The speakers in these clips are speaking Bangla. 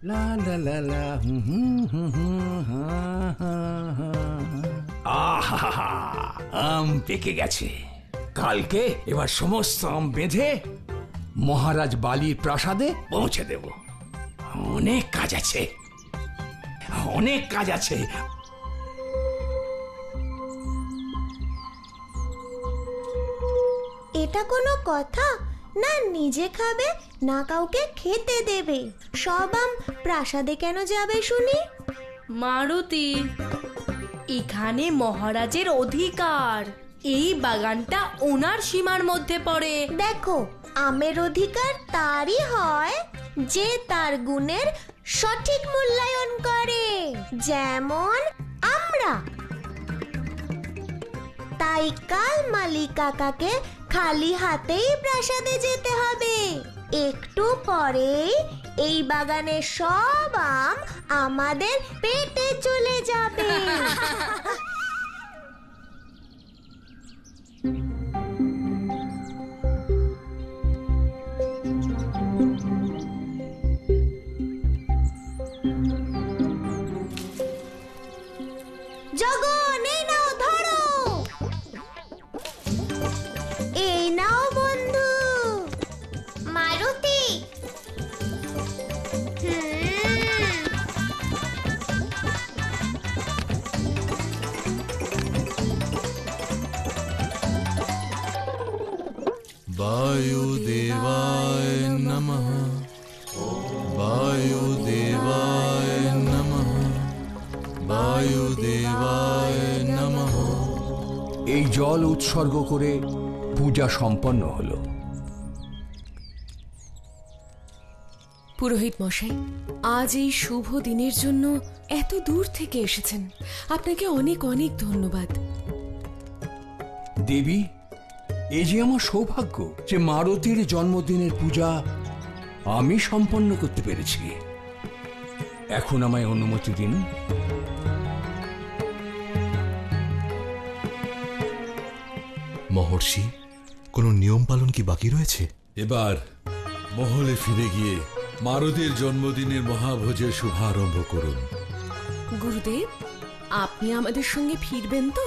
লা লা লা লা আহা, আম পেকে গেছে। কালকে এবার সমস্ত আম বেঁধে মহারাজ বালির প্রাসাদে পৌঁছে দেব। অনেক কাজ আছে, অনেক কাজ আছে। এটা কোনো কথা? না নিজে খাবে না কাউকে খেতে দেবে। সব আম প্রাসাদে কেন যাবে শুনি? মারুতি, এখানে মহারাজের অধিকার। এই বাগানটা ওনার সীমার মধ্যে পড়ে। দেখো, আমের অধিকার তারই হয় যে তার গুণের সঠিক মূল্যায়ন করে, যেমন আমরা। তাই কাল মালিক কাকাকে খালি হাতেই প্রাসাদে যেতে হবে। একটু পরেই এই বাগানের সব আম আমাদের পেটে চলে যাবে। জগন, এই নাও, ধরো। এই নাও বন্ধু। মারুতি, वायुदेवाय नमः, वायुदेवाय नमः, वायुदेवाय नमः। এই জল উৎসর্গ করে পূজা সম্পন্ন হলো। পুরোহিত মশাই, আজ এই শুভ দিনের জন্য এত দূর থেকে এসেছেন, আপনাকে অনেক অনেক ধন্যবাদ। দেবী, এই যে আমার সৌভাগ্য যে মারুতির জন্মদিনের পূজা আমি সম্পন্ন করতে পেরেছি। এখন আমায় অনুমতি দিন। মহর্ষি, কোনো নিয়ম পালন কি বাকি রয়েছে? এবার মহলে ফিরে গিয়ে মারুতির জন্মদিনের মহাভোজের শুভারম্ভ করুন। গুরুদেব, আপনি আমাদের সঙ্গে ফিরবেন তো?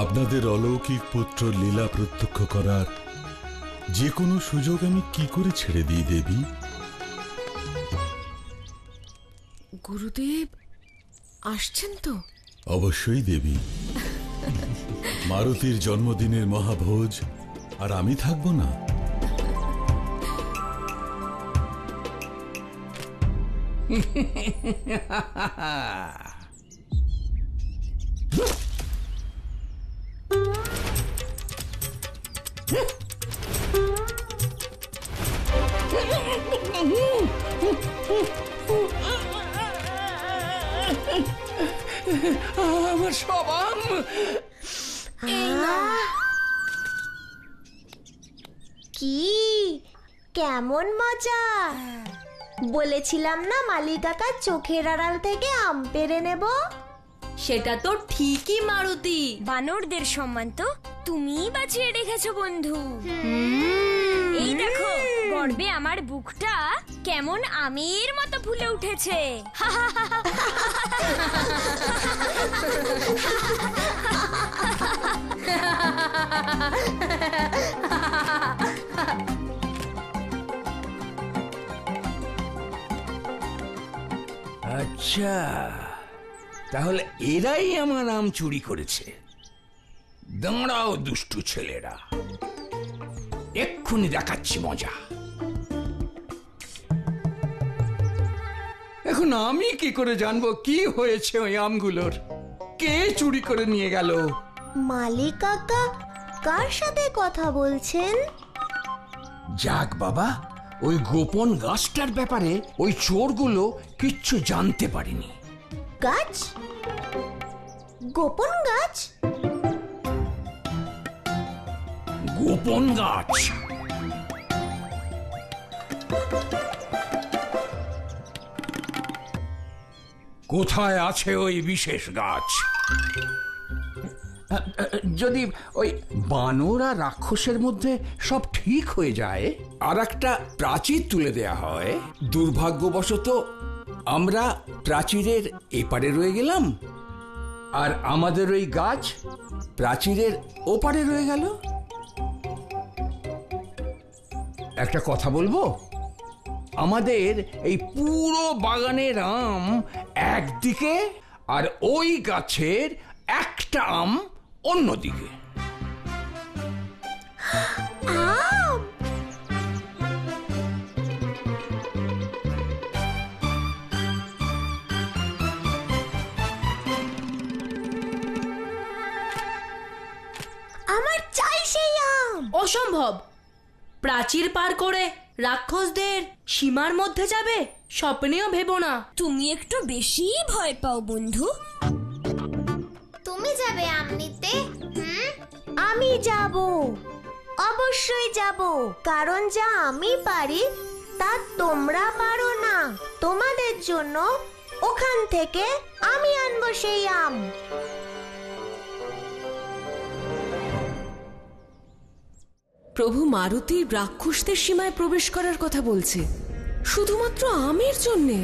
আপনাদের অলৌকিক পুত্র লীলা প্রত্যক্ষ করার যে কোনো সুযোগ আমি কি করে ছেড়ে দিই দেবী? গুরুদেব আসছেন তো? অবশ্যই দেবী। মারুতির জন্মদিনের মহাভোজ আর আমি থাকবো না? আমার সব আম। কি কেমন মজা! বলেছিলাম না মালিক কাকা চোখের আড়াল থেকে আম পেড়ে নেব। সেটা তো ঠিকই মারুতি। বানরদের সম্মান তো তুমিই বাঁচিয়ে রেখেছো বন্ধু। এই দেখো, গর্বে আমার বুকটা কেমন আমের মতো ফুলে উঠেছে। আচ্ছা, তাহলে এরাই আমার আম চুরি করেছে। দাঁড়াও দুষ্টু ছেলেরা, এক্ষুনি দেখাচ্ছি মজা। এখন আমি কি করে জানবো কি হয়েছে ওই আমগুলোর? কে চুরি করে নিয়ে গেল? মালিক কাকা কার সাথে কথা বলছেন? যাক বাবা, ওই গোপন গাছটার ব্যাপারে ওই চোরগুলো কিচ্ছু জানতে পারেনি। গাছ? গোপন গাছ? গোপন গাছ? কোথায় আছে ওই বিশেষ গাছ? যদি ওই বানর আর রাক্ষসের মধ্যে সব ঠিক হয়ে যায় আর একটা প্রাচীর তুলে দেয়া হয়, দুর্ভাগ্যবশত আমরা প্রাচীরের এপারে রয়ে গেলাম, আর আমাদের ওই গাছ প্রাচীরের ওপারে রয়ে গেল। একটা কথা বলবো, আমাদের এই পুরো বাগানের আম একদিকে আর ওই গাছের একটা আম অন্যদিকে। আম! আমার চাই সেই আম। অসম্ভব! প্রাচীর পার করে রাক্ষসদের সীমার মধ্যে যাবে স্বপ্নেও ভেবো না। তুমি একটু বেশি ভয় পাও বন্ধু। তুমি যাবে আম নিতে? আমি যাব, অবশ্যই যাব, কারণ যা আমি পারি তা তোমরা পারো না। তোমাদের জন্য ওখান থেকে আমি আনবো সেই আম। প্রভু মারুতি রাক্ষসদের সীমায় প্রবেশ করার কথা বলছে শুধুমাত্র আমের জন্যে,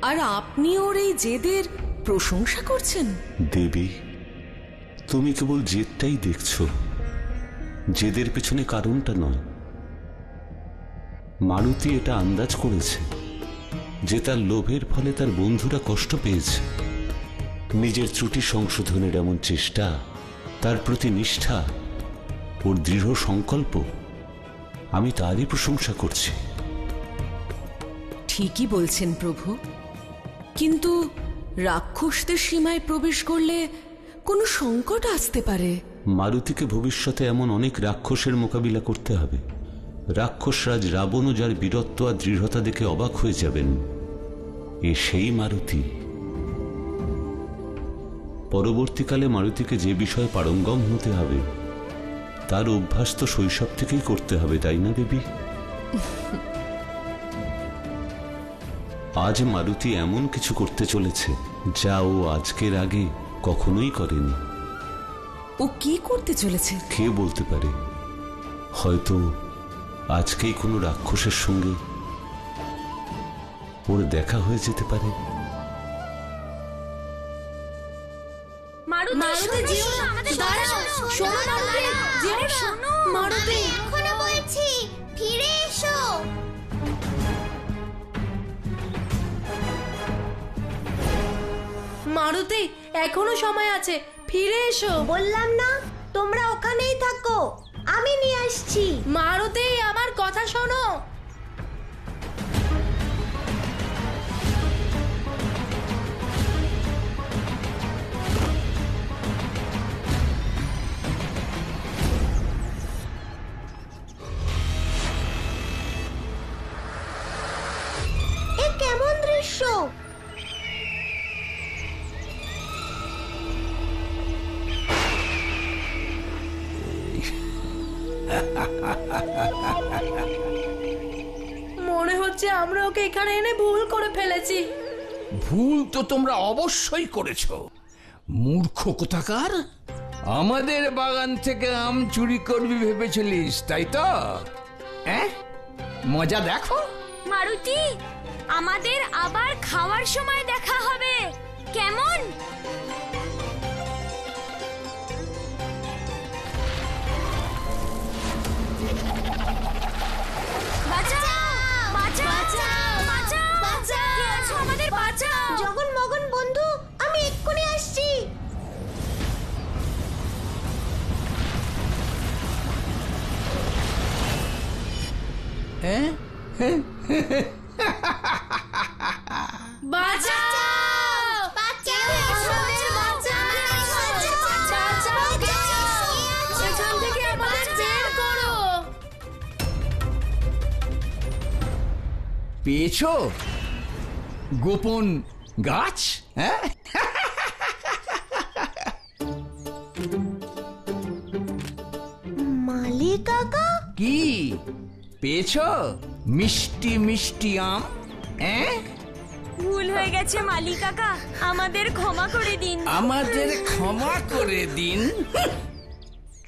আর আপনি ওর এই জেদের প্রশংসা করছেন। দেবী, তুমি কেবল জেদটাই দেখছো, জেদের পেছনে কারণটা নয়। মারুতি এটা আন্দাজ করেছে যে তার লোভের ফলে তার বন্ধুরা কষ্ট পেয়েছে। নিজের ত্রুটি সংশোধনের এমন চেষ্টা, তার প্রতি নিষ্ঠা, ওর দৃঢ় সংকল্প, আমি তারই প্রশংসা করছি। ঠিকই বলছেন প্রভু, কিন্তু রাক্ষসদের সীমায় প্রবেশ করলে কোনো সংকট আসতে পারে। মারুতিকে ভবিষ্যতে এমন অনেক রাক্ষসের মোকাবিলা করতে হবে। রাক্ষসরাজ রাবণও যার বীরত্ব আর দৃঢ়তা দেখে অবাক হয়ে যাবেন। এ সেই মারুতি। পরবর্তীকালে মারুতিকে যে বিষয়ে পারঙ্গম হতে হবে তার অভ্যাস তো শৈশব থেকেই করতে হবে, তাই না দেবী? আজ মারুতি এমন কিছু করতে চলেছে যা ও আজকের আগে কখনোই করেনি। ও কি করতে চলেছে কে বলতে পারে? হয়তো আজকেই কোনো রাক্ষসের সঙ্গে ওর দেখা হয়ে যেতে পারে। মারুতি যেও না, দাঁড়াও, শোনো মারুতি, যেও না, মারুতি। এখনো বলছি, ফিরে এসো। মারুতি, এখনো সময় আছে, ফিরে এসো। বললাম না তোমরা ওখানেই থাকো, আমি নিয়ে আসছি। মারুতি, আমার কথা শোনো। এ কেমন দৃশ্য! মনে হচ্ছে আমরা ওকে এখানে এনে ভুল করে ফেলেছি। ভুল তো তোমরা অবশ্যই করেছো, মূর্খ কোথাকার। আমাদের বাগান থেকে আম চুরি করবি ভেবেছিলিস, তাই তো? মজা দেখো। মারুতি, আমাদের আবার খাওয়ার সময় দেখা হবে, কেমন? জগন মগন বন্ধু, আমি এক্ষুনি আসছি। এখান থেকে আমাদের বের করো। পেয়েছো গোপন গাছ? মালি কাকা, কি পেয়েছো? মিষ্টি মিষ্টি আম। ভুল হয়ে গেছে মালি কাকা, আমাদের ক্ষমা করে দিন। আমাদের ক্ষমা করে দিন?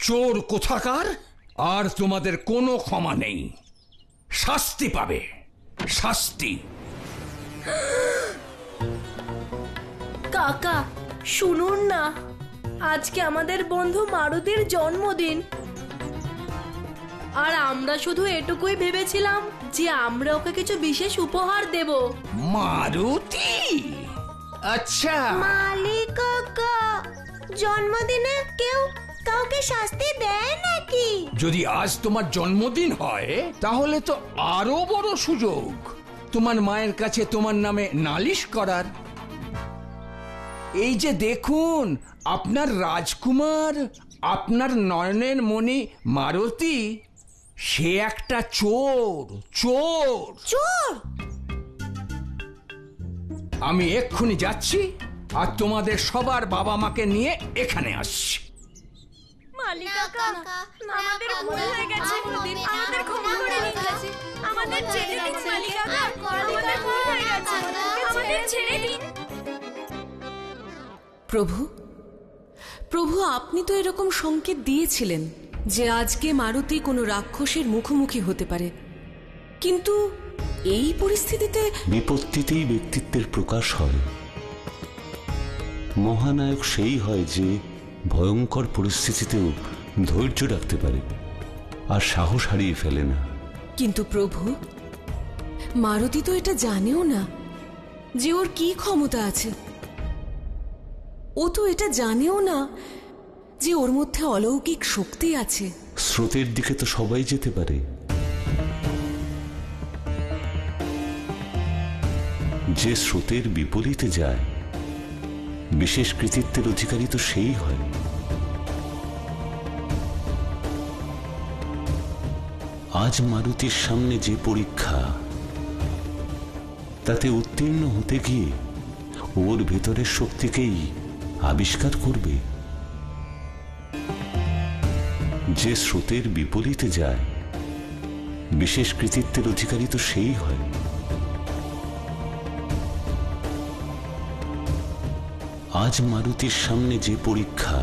চোর কোথাকার, আর তোমাদের কোনো ক্ষমা নেই। শাস্তি পাবে, শাস্তি। কাকা শুনুন না, আজকে আমাদের বন্ধু মারুতির জন্মদিন, আর আমরা শুধু এটুকুই ভেবেছিলাম যে আমরা ওকে কিছু বিশেষ উপহার দেব। মারুতি? আচ্ছা, মালিক কাকা, জন্মদিনে কেউ কাউকে শাস্তি দেয় নাকি? যদি আজ তোমার জন্মদিন হয় তাহলে তো আরো বড় সুযোগ তোমার মায়ের কাছে তোমার নামে নালিশ করার। এই যে দেখুন, আপনার রাজকুমার, আপনার নয়নের মণি মারুতি, সে একটা চোর। চোর চোর? আমি এক্ষুনি যাচ্ছি আর তোমাদের সবার বাবা মাকে নিয়ে এখানে আসছি। মালিক কাকা, আমাদের ভুল হয়ে গেছে, আমাদের ক্ষমা করে দিন, আমাদের ছেড়ে দিন মালিক কাকা, আমাদের ভুল হয়ে গেছে, আমাদের ছেড়ে দিন। প্রভু, প্রভু, আপনি তো এরকম সংকেত দিয়েছিলেন যে আজকে মারুতি কোনো রাক্ষসের মুখোমুখি হতে পারে, কিন্তু এই পরিস্থিতিতে বিপত্তিতেই ব্যক্তিত্বের প্রকাশ হয়। মহানায়ক সেই হয় যে ভয়ঙ্কর পরিস্থিতিতেও ধৈর্য রাখতে পারে আর সাহস হারিয়ে ফেলে না। কিন্তু প্রভু, মারুতি তো এটা জানেও না যে ওর কি ক্ষমতা আছে। ও তো এটা জানেও না যে ওর মধ্যে অলৌকিক শক্তি আছে। স্রোতের দিকে তো সবাই যেতে পারে, যে স্রোতের বিপরীতে যায় বিশেষ কৃতিত্বের অধিকারী তো সেই হয়। আজ মারুতির সামনে যে পরীক্ষা, তাতে উত্তীর্ণ হতে গিয়ে ওর ভেতরের শক্তিকেই আবিষ্কার করবে। যে স্রোতের বিপরীতে যায় বিশেষ কৃতিত্বের অধিকারী তো সেই হয়। আজ মারুতির সামনে যে পরীক্ষা,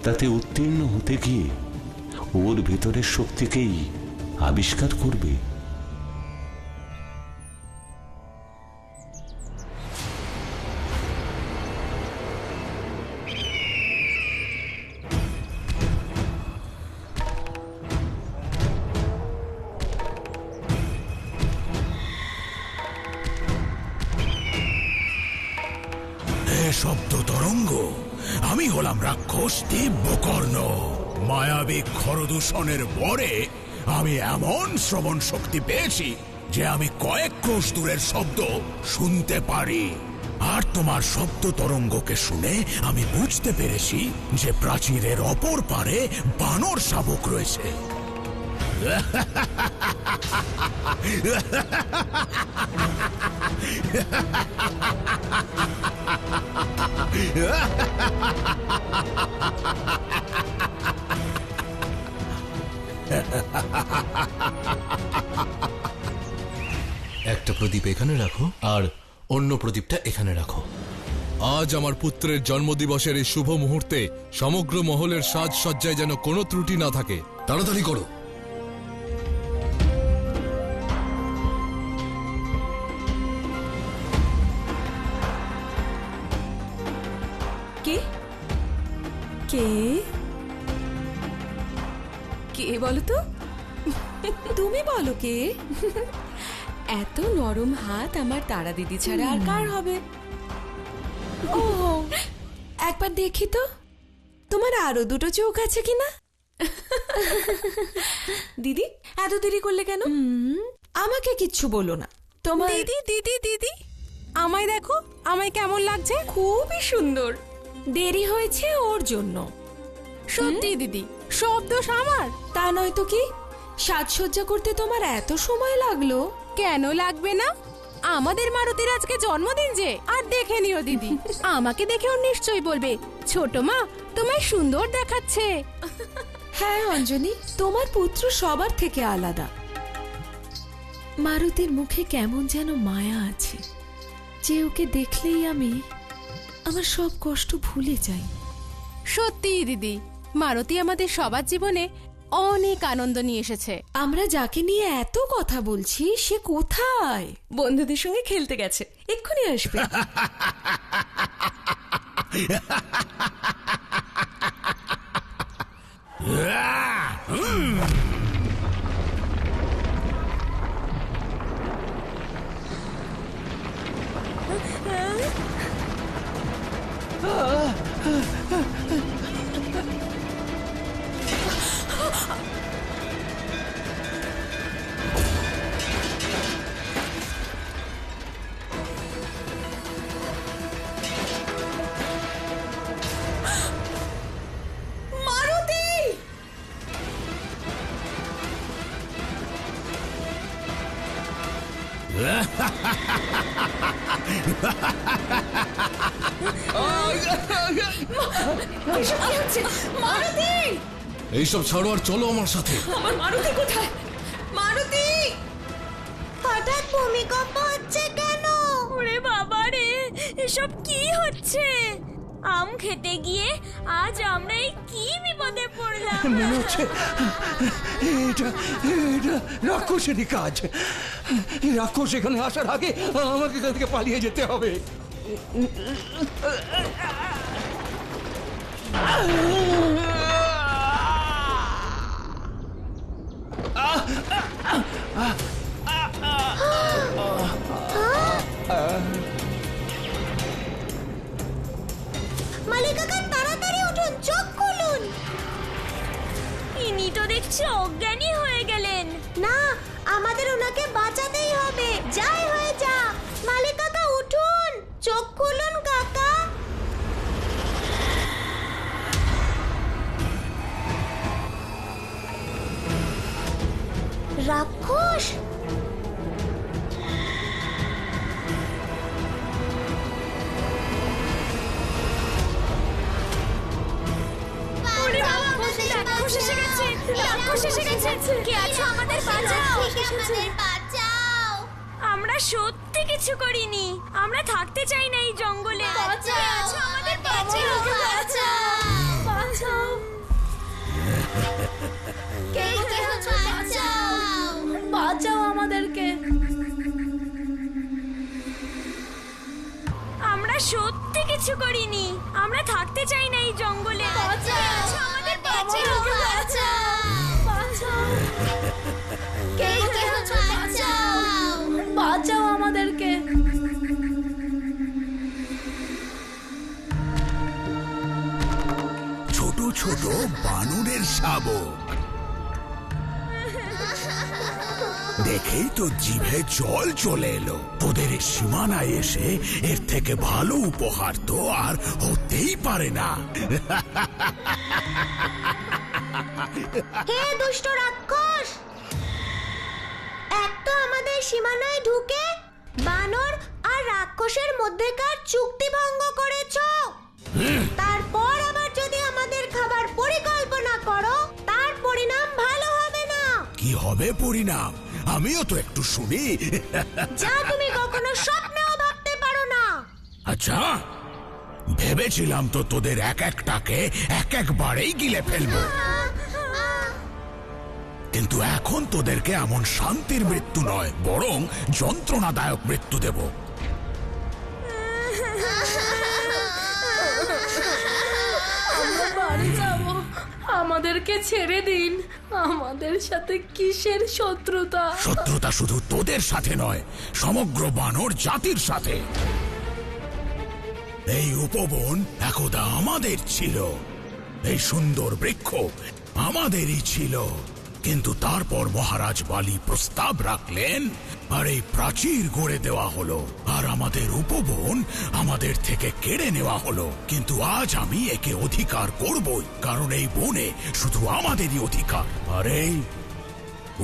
তাতে উত্তীর্ণ হতে গিয়ে ওর ভেতরের শক্তিকেই আবিষ্কার করবে। শব্দ তরঙ্গ, আমি হলাম রাক্ষস দিব্যকর্ণ। মায়াবী খরদূষণের পরে আমি এমন শ্রবণ শক্তি পেয়েছি যে আমি কয়েক ক্রোশ দূরের শব্দ শুনতে পারি। আর তোমার শব্দ তরঙ্গকে শুনে আমি বুঝতে পেরেছি যে প্রাচীরের অপর পারে বানর শাবক রয়েছে। একটা প্রদীপ এখানে রাখো আর অন্য প্রদীপটা এখানে রাখো। আজ আমার পুত্রের জন্মদিবসের এই শুভ মুহূর্তে সমগ্র মহলের সাজসজ্জায় যেন কোনো ত্রুটি না থাকে। তাড়াতাড়ি করো। কে কে কে বলো তো? তুমি বলো কে? এত নরম হাত আমার তারা দিদি ছাড়া আর কার হবে? ও, একবার দেখি তো তোমার আরো দুটো চোখ আছে কিনা। দিদি, এত দেরি করলে কেন? আমাকে কিচ্ছু বলো না। তোমার দিদি দিদি দিদি, আমায় দেখো, আমায় কেমন লাগছে? খুবই সুন্দর। দেরি হয়েছে ওর জন্য। সত্যি দিদি, সব দোষ আমার। তা নয় তো কি, সাজসজ্জা করতে তোমার এত সময় লাগলো? কেন লাগবে না? আমাদের মারুতির আজকে জন্মদিন যে। আর দেখে নিও দিদি, আমাকে দেখে ও নিশ্চয়ই বলবে, ছোট মা তোমায় সুন্দর দেখাচ্ছে। হ্যাঁ অঞ্জলি, তোমার পুত্র সবার থেকে আলাদা। মারুতির মুখে কেমন যেন মায়া আছে, যে ওকে দেখলেই আমি আমার সব কষ্ট ভুলে যাই। সত্যি দিদি, মারুতি আমাদের সবার জীবনে অনেক আনন্দ নিয়ে এসেছে। আমরা যাকে নিয়ে এত কথা বলছি সে কোথায়? বন্ধুদের সঙ্গে খেলতে গেছে, এক্ষুনি আসবে। এইসব ছাড়ো আর চলো আমার সাথে। আমার মারুতি কোথায়? মারুতি! হঠাৎ ভূমিকম্প হচ্ছে কেন? ওরে বাবা রে, এসব কি হচ্ছে? আম খেতে গিয়ে আজ আমরা এই কি বিপদে পড়লাম। মনে হচ্ছে এটা এটা রাক্ষসেরই কাজ। রাক্ষস এখানে আসার আগে আমাকে এখান থেকে পালিয়ে যেতে হবে। মালিক কাকা তাড়াতাড়ি উঠুন, চোখ খুলুন। ইনি তো দেখছি অজ্ঞানী হয়ে গেলেন। না, আমাদের ওনাকে বাঁচাতেই হবে, যাই হয়ে যা। মালিক কাকা উঠুন, চোখ খুলুন কাকা। রাক্ষস? ওরে বাবা, রাক্ষস এসে গেছে, রাক্ষস এসে গেছে। কে আছো, আমাদের বাঁচাও। আমরা সত্যি কিছু করিনি, আমরা থাকতে চাই না এই জঙ্গলে। কে আছো, আমাদের বাঁচাও, বাঁচাও। কে আছো, বাঁচাও। বাঁচাও আমাদেরকে। আমরা সত্যি কিছু করিনি, আমরা থাকতে চাই না এই জঙ্গলে। কে আছো, আমাদের বাঁচাও, বাঁচাও। কে আছো, বাঁচাও। বাঁচাও আমাদেরকে। ছোট ছোট বানরের শাবক দেখেই তো জিভে জল চলে এলো। তোদের এই সীমানায় এসে এর থেকে ভালো উপহার তো আর হতেই পারে না। হে দুষ্ট রাক্ষস, এক তো আমাদের সীমানায় ঢুকে বানর আর রাক্ষসের মধ্যেকার চুক্তি ভঙ্গ করেছো, তারপর আবার যদি আমাদের খাবার পরিকল্পনা করো, তার পরিণাম ভালো হবে না। কি হবে পরিণাম? আমিও তো একটু শুনি। যা তুমি কখনো স্বপ্নেও ভাবতে পারো না। আচ্ছা, ভেবেছিলাম তো তোদের এক একটাকে এক একবারেই গিলে ফেলবো, কিন্তু এখন তোদেরকে এমন শান্তির মৃত্যু নয়, বরং যন্ত্রণাদায়ক মৃত্যু দেব। আমরা বাড়ি যাব, আমাদেরকে ছেড়ে দিন। আমাদের সাথে কিসের শত্রুতা? শত্রুতা শুধু তোদের সাথে নয়, সমগ্র বানর জাতির সাথে। এই উপবন একদা আমাদের ছিল, এই সুন্দর বৃক্ষ আমাদেরই ছিল, কিন্তু তারপর মহারাজ বালি প্রস্তাব রাখলেন আর এই প্রাচীর গড়ে দেওয়া হলো, আর আমাদের উপবন আমাদের থেকে কেড়ে নেওয়া হলো। কিন্তু আজ আমি একে অধিকার করবই, কারণ এই বনে শুধু আমাদেরই অধিকার। আর এই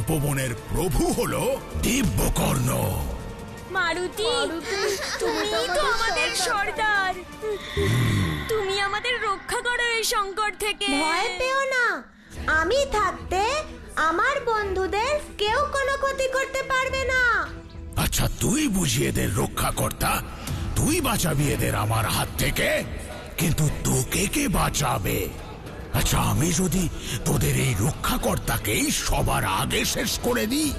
উপবনের প্রভু হলো দিব্যকর্ণ। মারুতি, তুমি তো আমাদের সর্দার, তুমি আমাদের রক্ষা করো এই সংকট থেকে। ভয় পেও না, আমি থাকতে আমার বন্ধুদের কেউ কোনো ক্ষতি করতে পারবে না। আচ্ছা, তুই বুঝি এদের রক্ষা কর্তা, তুই বাঁচাবি এদের আমার হাত থেকে, কিন্তু তোকে কে বাঁচাবে? আচ্ছা, আমি যদি তোদের এই রক্ষাকর্তাকেই সবার আগে শেষ করে দিই,